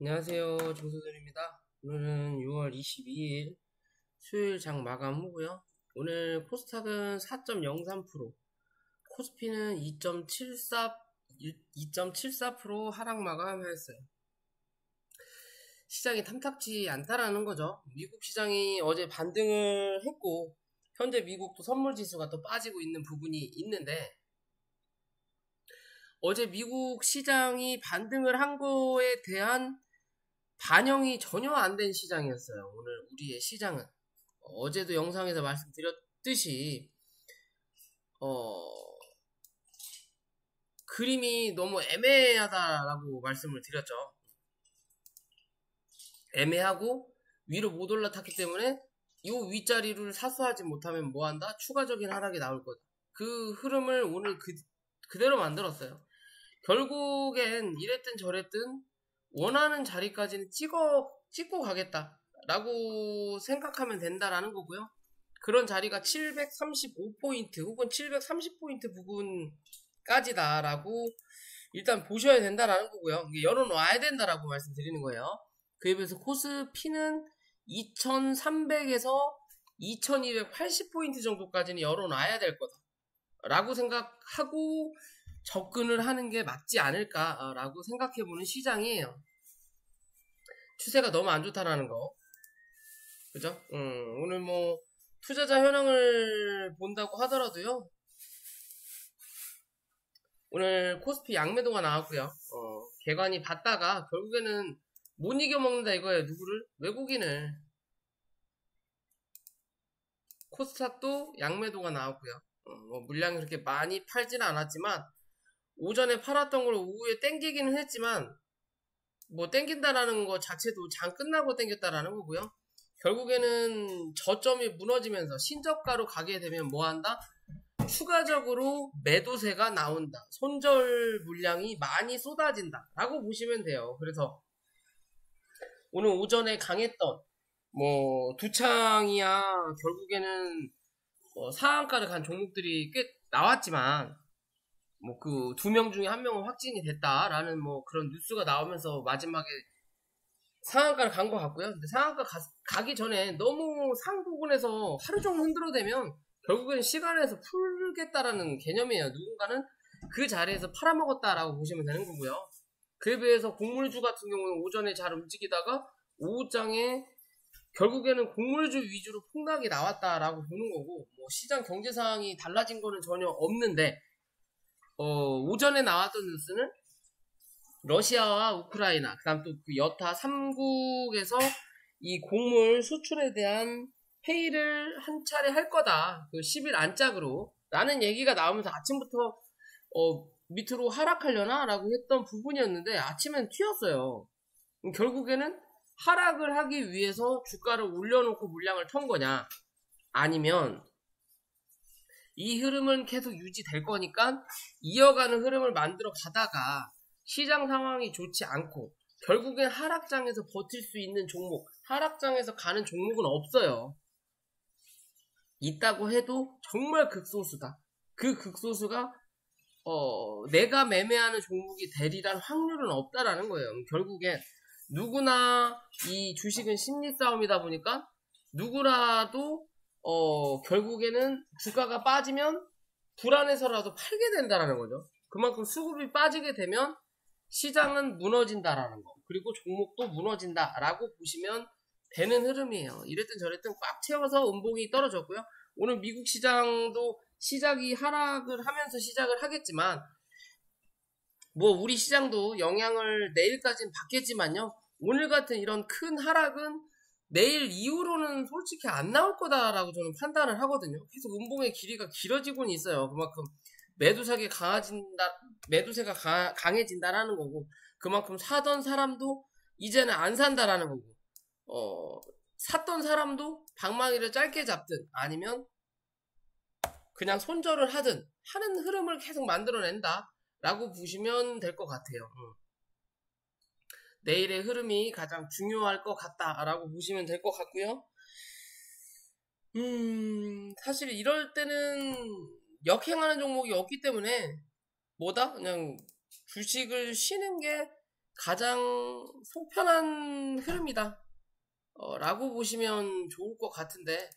안녕하세요. 정소들입니다. 오늘은 6월 22일 수요일 장 마감 후고요. 오늘 코스닥은 4.03%, 코스피는 2.74% 하락 마감하였어요. 시장이 탐탁지 않다라는 거죠. 미국 시장이 어제 반등을 했고, 현재 미국도 선물 지수가 또 빠지고 있는 부분이 있는데, 어제 미국 시장이 반등을 한 거에 대한 반영이 전혀 안 된 시장이었어요. 오늘 우리의 시장은. 어제도 영상에서 말씀드렸듯이, 어, 그림이 너무 애매하다라고 말씀을 드렸죠. 애매하고 위로 못 올라탔기 때문에 이 윗자리를 사수하지 못하면 뭐한다? 추가적인 하락이 나올 거다. 그 흐름을 오늘 그대로 만들었어요. 결국엔 이랬든 저랬든 원하는 자리까지는 찍고 가겠다 라고 생각하면 된다라는 거고요. 그런 자리가 735포인트 혹은 730포인트 부분까지다 라고 일단 보셔야 된다라는 거고요. 열어놔야 된다라고 말씀드리는 거예요. 그에 비해서 코스피는 2300에서 2280포인트 정도까지는 열어놔야 될 거다 라고 생각하고 접근을 하는 게 맞지 않을까라고 생각해보는 시장이에요. 추세가 너무 안 좋다라는 거. 그죠? 오늘 뭐, 투자자 현황을 본다고 하더라도요. 오늘 코스피 양매도가 나왔고요. 개관이 받다가 결국에는 못 이겨먹는다 이거예요. 누구를? 외국인을. 코스닥도 양매도가 나왔고요. 뭐 물량이 그렇게 많이 팔지는 않았지만 오전에 팔았던 걸 오후에 땡기기는 했지만 뭐 땡긴다라는 거 자체도 장 끝나고 땡겼다라는 거고요. 결국에는 저점이 무너지면서 신저가로 가게 되면 뭐한다? 추가적으로 매도세가 나온다. 손절 물량이 많이 쏟아진다 라고 보시면 돼요. 그래서 오늘 오전에 강했던 뭐 두창이야 결국에는 상한가를 간 종목들이 꽤 나왔지만 뭐 그 두 명 중에 한 명은 확진이 됐다라는 뭐 그런 뉴스가 나오면서 마지막에 상한가를 간 것 같고요. 근데 상한가 가기 전에 너무 상 부분에서 하루 종일 흔들어대면 결국에는 시간에서 풀겠다라는 개념이에요. 누군가는 그 자리에서 팔아먹었다라고 보시면 되는 거고요. 그에 비해서 곡물주 같은 경우는 오전에 잘 움직이다가 오후장에 결국에는 곡물주 위주로 폭락이 나왔다라고 보는 거고, 뭐 시장 경제 상황이 달라진 거는 전혀 없는데 오전에 나왔던 뉴스는 러시아와 우크라이나, 그 다음 또 그 여타 3국에서 이 곡물 수출에 대한 회의를 한 차례 할 거다. 그 10일 안짝으로. 라는 얘기가 나오면서 아침부터, 밑으로 하락하려나? 라고 했던 부분이었는데, 아침엔 튀었어요. 결국에는 하락을 하기 위해서 주가를 올려놓고 물량을 턴 거냐? 아니면, 이 흐름은 계속 유지될 거니까, 이어가는 흐름을 만들어 가다가, 시장 상황이 좋지 않고 결국엔 하락장에서 버틸 수 있는 종목, 하락장에서 가는 종목은 없어요. 있다고 해도 정말 극소수다. 그 극소수가 내가 매매하는 종목이 되리란 확률은 없다라는 거예요. 결국엔 누구나 이 주식은 심리 싸움이다 보니까 누구라도 결국에는 주가가 빠지면 불안해서라도 팔게 된다라는 거죠. 그만큼 수급이 빠지게 되면 시장은 무너진다라는 거, 그리고 종목도 무너진다라고 보시면 되는 흐름이에요. 이랬든 저랬든 꽉 채워서 음봉이 떨어졌고요. 오늘 미국 시장도 시작이 하락을 하면서 시작을 하겠지만 뭐 우리 시장도 영향을 내일까지는 받겠지만요. 오늘 같은 이런 큰 하락은 내일 이후로는 솔직히 안 나올 거다라고 저는 판단을 하거든요. 계속 음봉의 길이가 길어지고는 있어요. 그만큼 매도세가 강해진다라는 거고, 그만큼 사던 사람도 이제는 안 산다라는 거고, 샀던 사람도 방망이를 짧게 잡든 아니면 그냥 손절을 하든 하는 흐름을 계속 만들어낸다 라고 보시면 될 것 같아요. 내일의 흐름이 가장 중요할 것 같다라고 보시면 될 것 같고요. 사실 이럴 때는 역행하는 종목이 없기 때문에 뭐다? 그냥 주식을 쉬는 게 가장 속편한 흐름이다 라고 보시면 좋을 것 같은데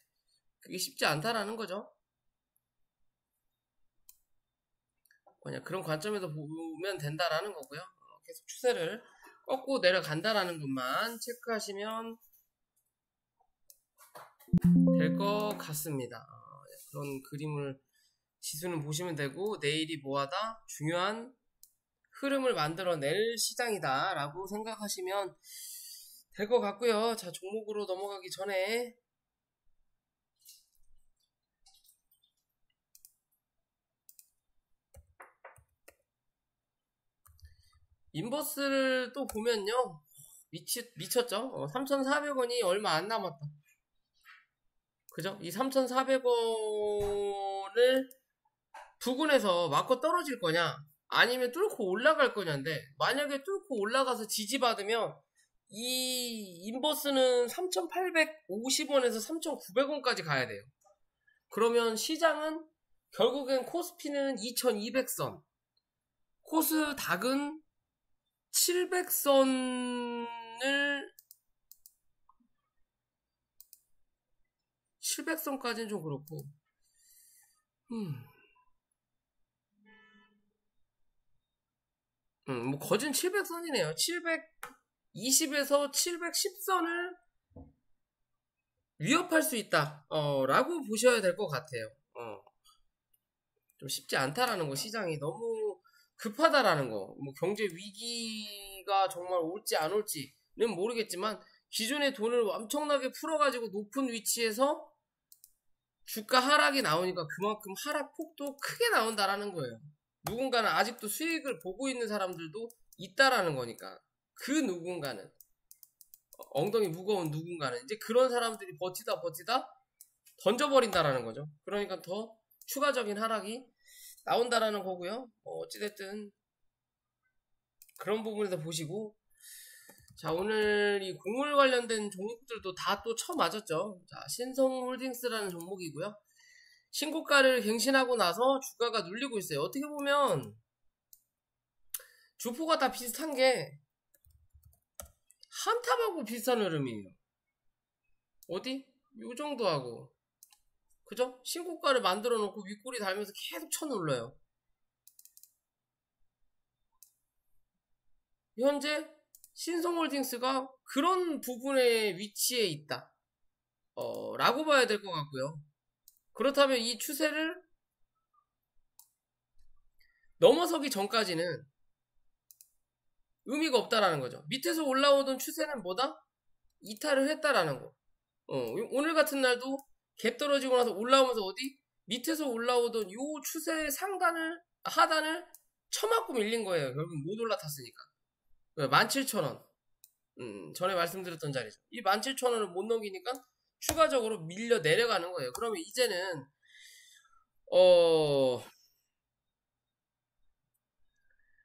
그게 쉽지 않다라는 거죠. 그냥 그런 관점에서 보면 된다라는 거고요. 계속 추세를 꺾고 내려간다라는 것만 체크하시면 될 것 같습니다. 그런 그림을 지수는 보시면 되고 내일이 뭐하다? 중요한 흐름을 만들어낼 시장이다 라고 생각하시면 될 것 같고요. 자, 종목으로 넘어가기 전에 인버스를 또 보면요. 미쳤죠? 3,400원이 얼마 안 남았다. 그죠? 이 3,400원을 부근에서 맞고 떨어질 거냐? 아니면 뚫고 올라갈 거냐인데, 만약에 뚫고 올라가서 지지받으면, 이 인버스는 3,850원에서 3,900원까지 가야 돼요. 그러면 시장은, 결국엔 코스피는 2,200선, 코스닥은 700선까지는 좀 그렇고, 뭐 거진 700선이네요. 720에서 710선을 위협할 수 있다. 라고 보셔야 될 것 같아요. 좀 쉽지 않다라는 거, 시장이 너무 급하다라는 거. 뭐 경제 위기가 정말 올지 안 올지는 모르겠지만 기존의 돈을 엄청나게 풀어가지고 높은 위치에서 주가 하락이 나오니까 그만큼 하락폭도 크게 나온다라는 거예요. 누군가는 아직도 수익을 보고 있는 사람들도 있다라는 거니까 그 누군가는 엉덩이 무거운 누군가는 이제 그런 사람들이 버티다 던져버린다라는 거죠. 그러니까 더 추가적인 하락이 나온다라는 거고요. 어찌됐든 그런 부분에서 보시고 자 오늘 이 곡물 관련된 종목들도 다 또 쳐맞았죠. 자 신성홀딩스라는 종목이고요. 신고가를 갱신하고 나서 주가가 눌리고 있어요. 어떻게 보면 주포가 다 비슷한 게 한탑하고 비슷한 흐름이에요. 어디? 요 정도 하고 그죠? 신고가를 만들어 놓고 윗꼬리 달면서 계속 쳐눌러요. 현재 신성홀딩스가 그런 부분의 위치에 있다 라고 봐야 될 것 같고요. 그렇다면 이 추세를 넘어서기 전까지는 의미가 없다라는 거죠. 밑에서 올라오던 추세는 뭐다? 이탈을 했다라는 거. 오늘 같은 날도 갭 떨어지고 나서 올라오면서 어디? 밑에서 올라오던 요 추세의 하단을 쳐맞고 밀린 거예요. 결국 못 올라탔으니까. 17,000원. 전에 말씀드렸던 자리죠. 이 17,000원을 못 넘기니까 추가적으로 밀려 내려가는 거예요. 그러면 이제는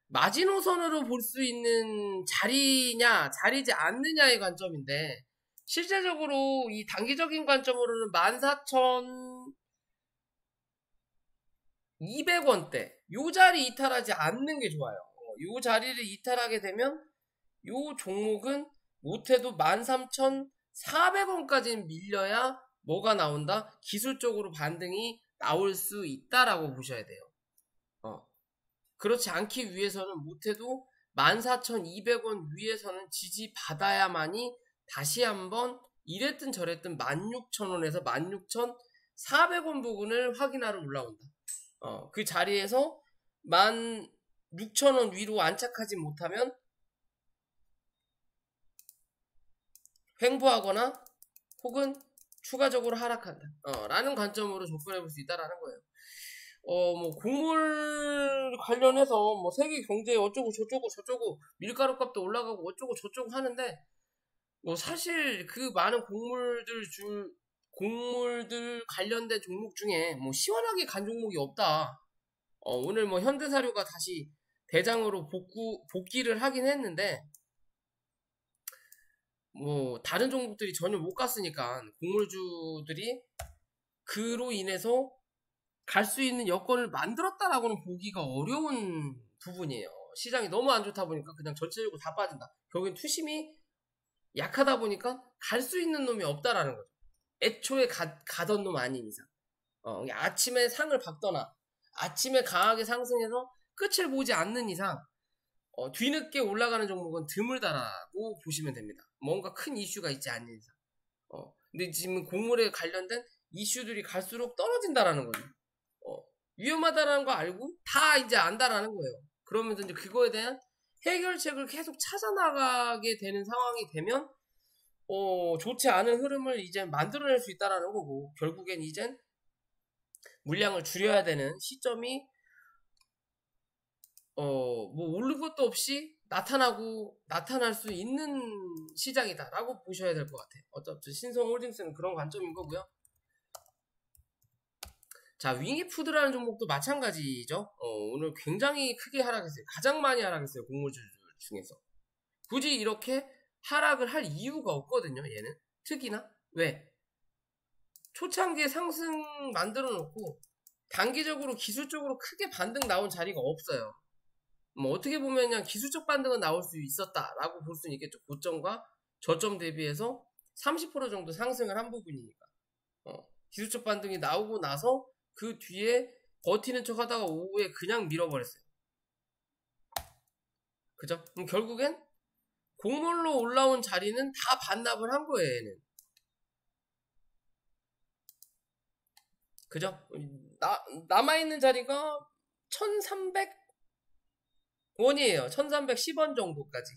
마지노선으로 볼 수 있는 자리냐 자리지 않느냐의 관점인데 실제적으로 이 단기적인 관점으로는 14,200원대 요 자리 이탈하지 않는 게 좋아요. 요 자리를 이탈하게 되면 요 종목은 못해도 13,400원까지는 밀려야 뭐가 나온다? 기술적으로 반등이 나올 수 있다라고 보셔야 돼요. 그렇지 않기 위해서는 못해도 14,200원 위에서는 지지받아야만이 다시 한번 이랬든 저랬든 16,000원에서 16,400원 부분을 확인하러 올라온다. 그 자리에서 16,000원 위로 안착하지 못하면 횡보하거나 혹은 추가적으로 하락한다. 라는 관점으로 접근해 볼 수 있다라는 거예요. 뭐, 곡물 관련해서, 뭐, 세계 경제 어쩌고 저쩌고, 밀가루 값도 올라가고 어쩌고 저쩌고 하는데, 뭐, 사실 그 많은 곡물들 관련된 종목 중에, 뭐, 시원하게 간 종목이 없다. 오늘 뭐, 현대사료가 다시 대장으로 복귀를 하긴 했는데, 뭐, 다른 종목들이 전혀 못 갔으니까, 곡물주들이 그로 인해서 갈 수 있는 여건을 만들었다라고는 보기가 어려운 부분이에요. 시장이 너무 안 좋다 보니까 그냥 전체적으로 다 빠진다. 결국엔 투심이 약하다 보니까 갈 수 있는 놈이 없다라는 거죠. 애초에 가던 놈 아닌 이상. 아침에 상을 박거나 아침에 강하게 상승해서 끝을 보지 않는 이상 뒤늦게 올라가는 종목은 드물다라고 보시면 됩니다. 뭔가 큰 이슈가 있지 않는 이상. 근데 지금 곡물에 관련된 이슈들이 갈수록 떨어진다라는 거죠. 위험하다라는 거 알고 다 이제 안다라는 거예요. 그러면서 이제 그거에 대한 해결책을 계속 찾아나가게 되는 상황이 되면 좋지 않은 흐름을 이제 만들어낼 수 있다라는 거고, 결국엔 이젠 물량을 줄여야 되는 시점이 뭐 오를 것도 없이 나타날 수 있는 시장이다라고 보셔야 될 것 같아요. 어차피 신성홀딩스는 그런 관점인 거고요. 자, 윙이푸드라는 종목도 마찬가지죠. 오늘 굉장히 크게 하락했어요. 가장 많이 하락했어요. 곡물주 중에서. 굳이 이렇게 하락을 할 이유가 없거든요. 얘는 특이나 왜? 초창기에 상승 만들어 놓고 단기적으로 기술적으로 크게 반등 나온 자리가 없어요. 뭐 어떻게 보면 그냥 기술적 반등은 나올 수 있었다라고 볼 수는 있겠죠. 고점과 저점 대비해서 30% 정도 상승을 한 부분이니까. 기술적 반등이 나오고 나서 그 뒤에 버티는 척 하다가 오후에 그냥 밀어버렸어요. 그죠? 그럼 결국엔 곡물로 올라온 자리는 다 반납을 한 거예요, 얘는. 그죠? 남아있는 자리가 1300원이에요. 1310원 정도까지.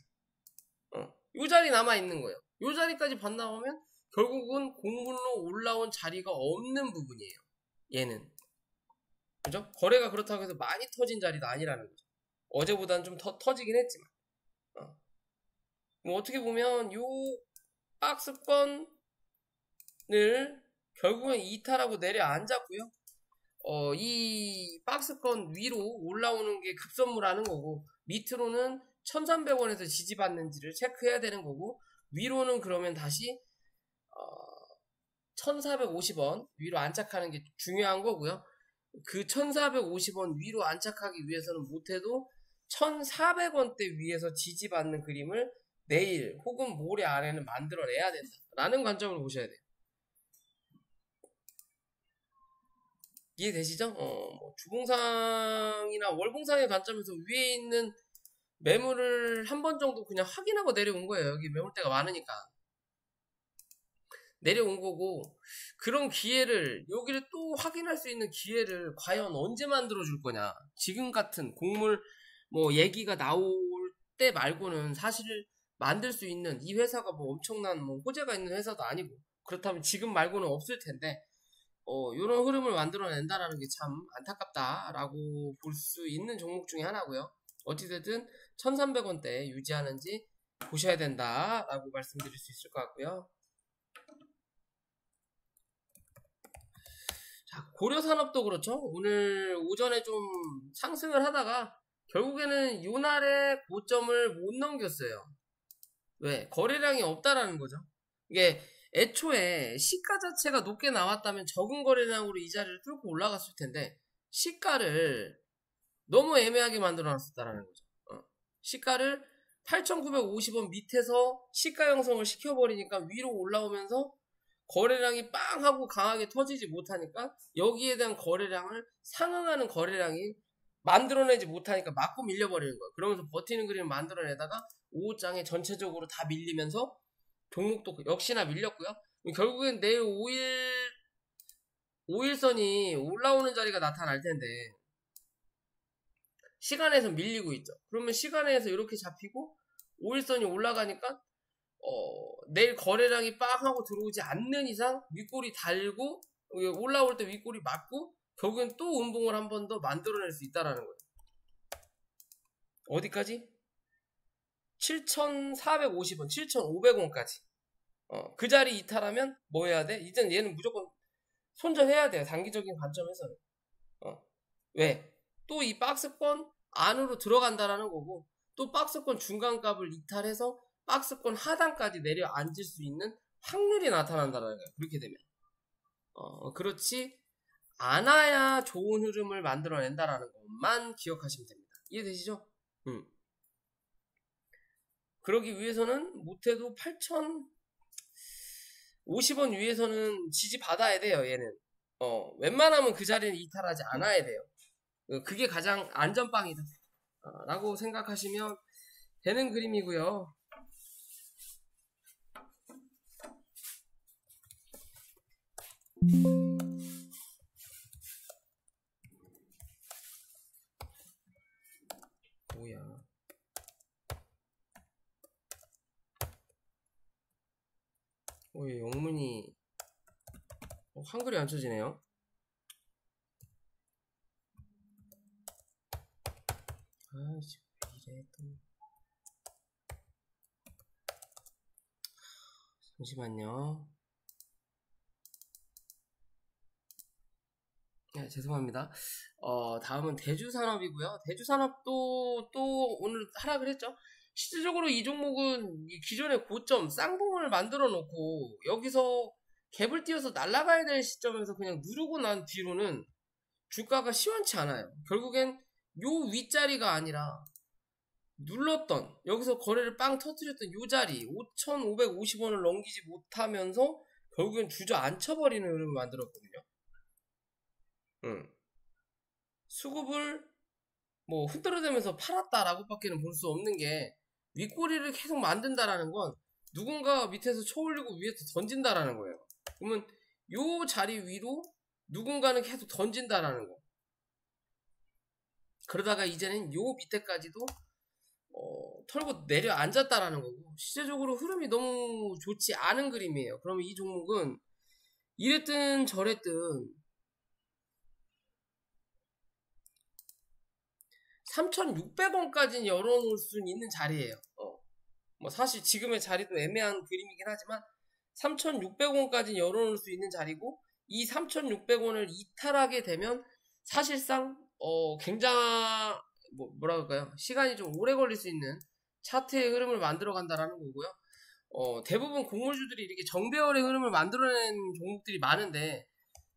요 자리 남아있는 거예요. 요 자리까지 반납하면 결국은 곡물로 올라온 자리가 없는 부분이에요. 얘는. 그죠? 거래가 그렇다고 해서 많이 터진 자리도 아니라는 거죠. 어제보다는 좀 터지긴 했지만. 뭐 어떻게 보면 요 박스권을 결국엔 이탈하고 내려앉았고요. 이 박스권 위로 올라오는 게 급선무라는 거고, 밑으로는 1300원에서 지지받는지를 체크해야 되는 거고, 위로는 그러면 다시 1450원 위로 안착하는 게 중요한 거고요. 그 1450원 위로 안착하기 위해서는 못해도 1400원대 위에서 지지받는 그림을 내일 혹은 모레 안에는 만들어내야 된다라는 관점을 보셔야 돼요. 이해되시죠? 뭐 주봉상이나 월봉상의 관점에서 위에 있는 매물을 한 번 정도 그냥 확인하고 내려온 거예요. 여기 매물대가 많으니까. 내려온 거고, 그런 기회를, 여기를 또 확인할 수 있는 기회를 과연 언제 만들어줄 거냐. 지금 같은 곡물 뭐 얘기가 나올 때 말고는 사실 만들 수 있는, 이 회사가 뭐 엄청난 뭐 호재가 있는 회사도 아니고, 그렇다면 지금 말고는 없을 텐데, 요런 흐름을 만들어낸다라는 게 참 안타깝다라고 볼 수 있는 종목 중에 하나고요. 어찌됐든 1300원대 유지하는지 보셔야 된다라고 말씀드릴 수 있을 것 같고요. 자, 고려산업도 그렇죠. 오늘 오전에 좀 상승을 하다가 결국에는 요날의 고점을 못 넘겼어요. 왜? 거래량이 없다라는 거죠. 이게 애초에 시가 자체가 높게 나왔다면 적은 거래량으로 이 자리를 뚫고 올라갔을 텐데, 시가를 너무 애매하게 만들어 놨었다라는 거죠. 시가를 8,950원 밑에서 시가 형성을 시켜버리니까 위로 올라오면서 거래량이 빵 하고 강하게 터지지 못하니까, 여기에 대한 거래량을 상응하는 거래량이 만들어내지 못하니까 맞고 밀려버리는 거예요. 그러면서 버티는 그림을 만들어내다가 오후장에 전체적으로 다 밀리면서 종목도 역시나 밀렸고요. 결국엔 내일 5일선이 올라오는 자리가 나타날 텐데, 시간에서 밀리고 있죠. 그러면 시간에서 이렇게 잡히고 5일선이 올라가니까 내일 거래량이 빵 하고 들어오지 않는 이상 윗꼬리 달고 올라올 때 윗꼬리 맞고 결국엔 또 운봉을 한 번 더 만들어낼 수 있다라는 거예요. 어디까지? 7,450원, 7,500원까지. 그 자리 이탈하면 뭐 해야 돼? 이제는 얘는 무조건 손절해야 돼요. 단기적인 관점에서는. 왜? 또 이 박스권 안으로 들어간다라는 거고, 또 박스권 중간값을 이탈해서 박스권 하단까지 내려앉을 수 있는 확률이 나타난다라는 거예요. 그렇게 되면. 그렇지 않아야 좋은 흐름을 만들어낸다라는 것만 기억하시면 됩니다. 이해되시죠? 음. 그러기 위해서는 못해도 8,050원 위에서는 지지받아야 돼요, 얘는. 웬만하면 그 자리는 이탈하지 않아야 돼요. 그게 가장 안전빵이다. 라고 생각하시면 되는 그림이고요. 뭐야. 왜 영문이 한글이 안 쳐지네요. 아이씨, 이래 또. 잠시만요. 네, 죄송합니다. 다음은 대주산업이고요. 대주산업도 또 오늘 하락을 했죠. 실질적으로 이 종목은 기존의 고점 쌍봉을 만들어 놓고 여기서 갭을 띄워서 날아가야 될 시점에서 그냥 누르고 난 뒤로는 주가가 시원치 않아요. 결국엔 요 윗자리가 아니라 눌렀던 여기서 거래를 빵 터뜨렸던 요 자리 5,550원을 넘기지 못하면서 결국엔 주저앉혀버리는 흐름을 만들었거든요. 수급을 뭐 흔들어대면서 팔았다라고 밖에는 볼 수 없는 게 윗꼬리를 계속 만든다라는 건 누군가 밑에서 쳐올리고 위에서 던진다라는 거예요. 그러면 요 자리 위로 누군가는 계속 던진다라는 거. 그러다가 이제는 요 밑에까지도 털고 내려앉았다라는 거고, 실제적으로 흐름이 너무 좋지 않은 그림이에요. 그러면 이 종목은 이랬든 저랬든 3,600원까지는 열어놓을 수 있는 자리예요. 뭐 사실 지금의 자리도 애매한 그림이긴 하지만 3,600원까지 열어놓을 수 있는 자리고, 이 3,600원을 이탈하게 되면 사실상 굉장히 뭐라 그럴까요? 시간이 좀 오래 걸릴 수 있는 차트의 흐름을 만들어 간다라는 거고요. 대부분 곡물주들이 이렇게 정배열의 흐름을 만들어낸 종목들이 많은데,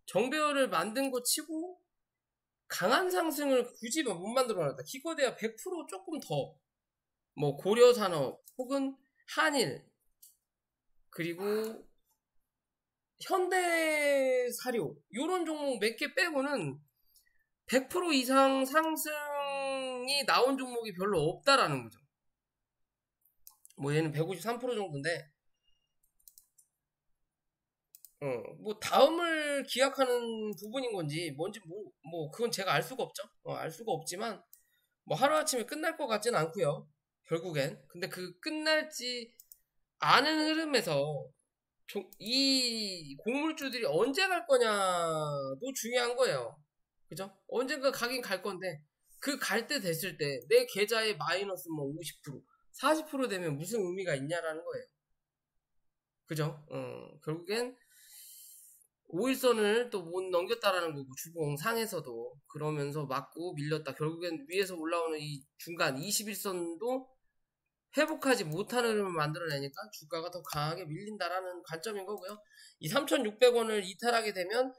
정배열을 만든 거 치고 강한 상승을 굳이 못 만들어놨다. 기껏해야 100% 조금 더, 뭐 고려산업 혹은 한일 그리고 현대사료 이런 종목 몇 개 빼고는 100% 이상 상승이 나온 종목이 별로 없다라는 거죠. 뭐 얘는 153% 정도인데, 뭐 다음을 기약하는 부분인 건지 뭔지 뭐 그건 제가 알 수가 없죠. 알 수가 없지만 뭐 하루아침에 끝날 것 같지는 않고요. 결국엔. 근데 그 끝날지 않은 흐름에서 이 곡물주들이 언제 갈 거냐도 중요한 거예요. 그죠? 언젠가 가긴 갈 건데 그 갈 때 됐을 때 내 계좌에 마이너스 뭐 50%, 40% 되면 무슨 의미가 있냐라는 거예요. 그죠? 결국엔 5일선을 또 못 넘겼다라는 거고, 주봉 상에서도. 그러면서 맞고 밀렸다. 결국엔 위에서 올라오는 이 중간 21선도 회복하지 못하는 흐름을 만들어내니까 주가가 더 강하게 밀린다라는 관점인 거고요. 이 3,600원을 이탈하게 되면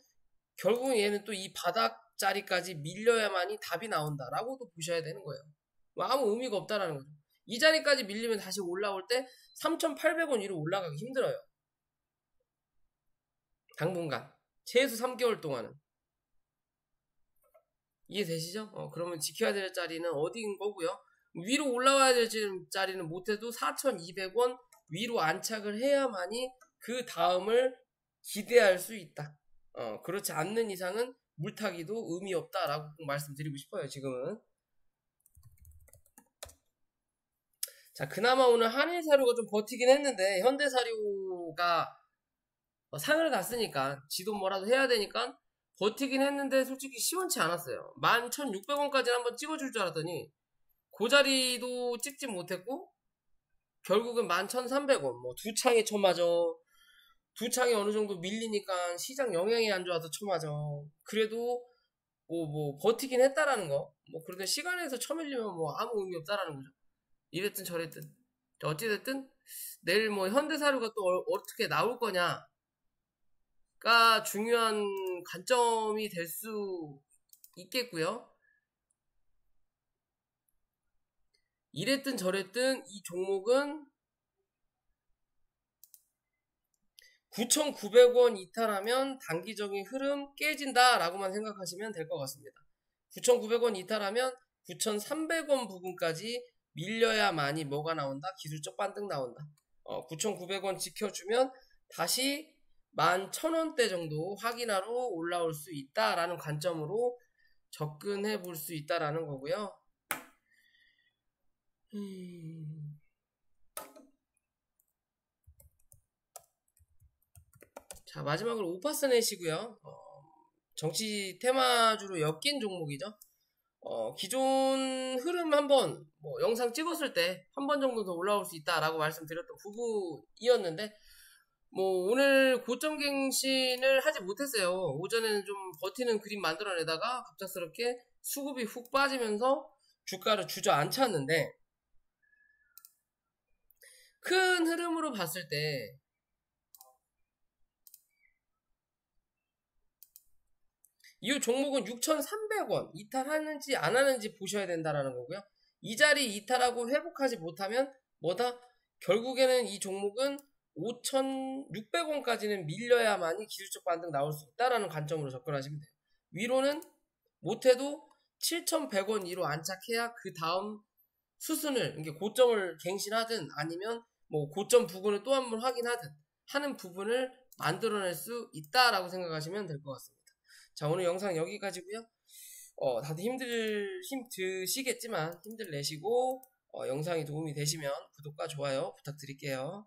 결국은 얘는 또 이 바닥 자리까지 밀려야만이 답이 나온다라고도 보셔야 되는 거예요. 뭐 아무 의미가 없다라는 거죠. 이 자리까지 밀리면 다시 올라올 때 3,800원 위로 올라가기 힘들어요. 당분간 최소 3개월 동안은. 이해되시죠? 그러면 지켜야 될 자리는 어디인 거고요. 위로 올라와야 될 자리는 못해도 4,200원 위로 안착을 해야만이 그 다음을 기대할 수 있다. 그렇지 않는 이상은 물타기도 의미 없다라고 꼭 말씀드리고 싶어요, 지금은. 자, 그나마 오늘 한일사료가 좀 버티긴 했는데, 현대사료가 상을 갔으니까, 지도 뭐라도 해야 되니까, 버티긴 했는데, 솔직히 시원치 않았어요. 11,600원까지 한번 찍어줄 줄 알았더니, 그 자리도 찍지 못했고, 결국은 11,300원, 뭐, 두 창에 쳐맞아. 두 창이 어느 정도 밀리니까 시장 영향이 안 좋아서 쳐맞아. 그래도, 뭐, 버티긴 했다라는 거. 뭐, 그런데 시간에서 쳐밀리면 뭐, 아무 의미 없다라는 거죠. 이랬든 저랬든. 어찌됐든, 내일 뭐, 현대사료가 또 어떻게 나올 거냐가 중요한 관점이 될 수 있겠고요. 이랬든 저랬든 이 종목은 9,900원 이탈하면 단기적인 흐름 깨진다 라고만 생각하시면 될 것 같습니다. 9,900원 이탈하면 9,300원 부근까지 밀려야만이 뭐가 나온다? 기술적 반등 나온다. 9,900원 지켜주면 다시 11,000원대 정도 확인하러 올라올 수 있다라는 관점으로 접근해 볼 수 있다라는 거고요. 자, 마지막으로 오파스넷이고요. 정치 테마주로 엮인 종목이죠. 기존 흐름 한번 영상 찍었을 때 한 번 정도 더 올라올 수 있다라고 말씀드렸던 부분이었는데 오늘 고점 갱신을 하지 못했어요. 오전에는 좀 버티는 그림 만들어내다가 갑작스럽게 수급이 훅 빠지면서 주가를 주저앉혔는데 큰 흐름으로 봤을 때 이 종목은 6,300원 이탈하는지 안 하는지 보셔야 된다라는 거고요. 이 자리 이탈하고 회복하지 못하면 결국에는 이 종목은 5,600원까지는 밀려야만이 기술적 반등 나올 수 있다라는 관점으로 접근하시면 돼요. 위로는 못해도 7,100원 이로 안착해야 그 다음 수순을, 이게 고점을 갱신하든 아니면 고점 부분을 또 한 번 확인하든 하는 부분을 만들어낼 수 있다라고 생각하시면 될 것 같습니다. 자, 오늘 영상 여기까지고요. 다들 힘 드시겠지만 힘들 내시고 영상이 도움이 되시면 구독과 좋아요 부탁드릴게요.